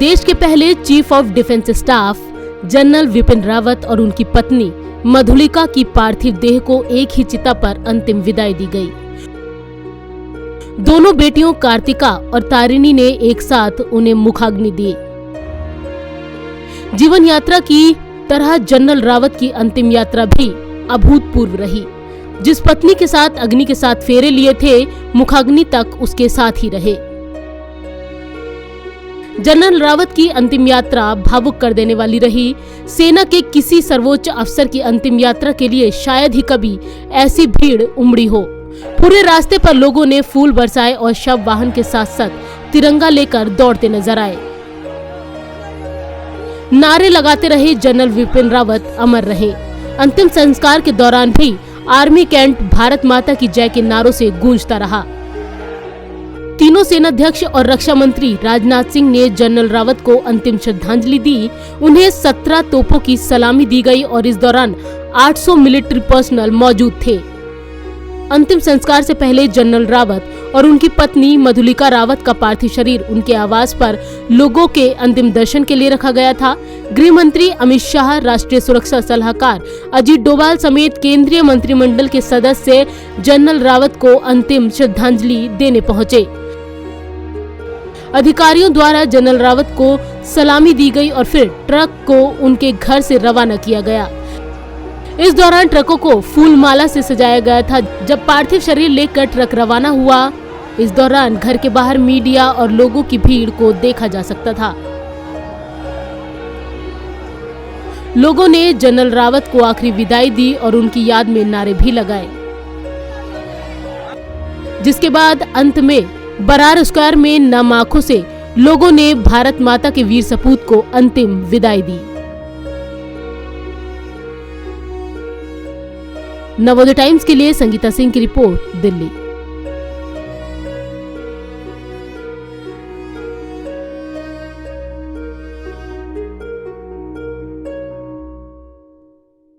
देश के पहले chief of defence staff general Vipin Rawat और उनकी पत्नी मधुलिका की पार्थिव देह को एक ही चिता पर अंतिम विदाई दी गई। दोनों बेटियों कार्तिका और तारिणी ने एक साथ उन्हें मुखाग्नि दी। जीवन यात्रा की तरह जनरल रावत की अंतिम यात्रा भी अभूतपूर्व रही। जिस पत्नी के साथ अग्नि के साथ फेरे लिए थे, मुखाग्नि तक उसके साथ ही रहे। जनरल रावत की अंतिम यात्रा भावुक कर देने वाली रही। सेना के किसी सर्वोच्च अफसर की अंतिम यात्रा के लिए शायद ही कभी ऐसी भीड़ उमड़ी हो। पूरे रास्ते पर लोगों ने फूल बरसाए और शव वाहन के साथ साथ तिरंगा लेकर दौड़ते नजर आए। नारे लगाते रहे जनरल विपिन रावत अमर रहे। अंतिम संस्कार के दौरान भी आर्मी कैंट भारत माता की जय के नारों से गूंजता रहा। तीनों सेनाध्यक्ष और रक्षा मंत्री राजनाथ सिंह ने जनरल रावत को अंतिम श्रद्धांजलि दी। उन्हें 17 तोपों की सलामी दी गई और इस दौरान 800 मिलिट्री पर्सनल मौजूद थे। अंतिम संस्कार से पहले जनरल रावत और उनकी पत्नी मधुलिका रावत का पार्थिव शरीर उनके आवास पर लोगों के अंतिम दर्शन के लिए रखा गया था। गृह मंत्री अमित शाह, राष्ट्रीय सुरक्षा सलाहकार अजीत डोभाल समेत केंद्रीय मंत्रिमंडल के सदस्य जनरल रावत को अंतिम श्रद्धांजलि देने पहुंचे। अधिकारियों द्वारा जनरल रावत को सलामी दी गई और फिर ट्रक को उनके घर से रवाना किया गया। इस दौरान ट्रकों को फूल माला से सजाया गया था। जब पार्थिव शरीर लेकर ट्रक रवाना हुआ, इस दौरान घर के बाहर मीडिया और लोगों की भीड़ को देखा जा सकता था। लोगों ने जनरल रावत को आखिरी विदाई दी और उनकी याद में नारे भी लगाए। जिसके बाद अंत में बरार स्क्वायर में नम आंखों से लोगों ने भारत माता के वीर सपूत को अंतिम विदाई दी। नवोदय टाइम्स के लिए संगीता सिंह की रिपोर्ट, दिल्ली।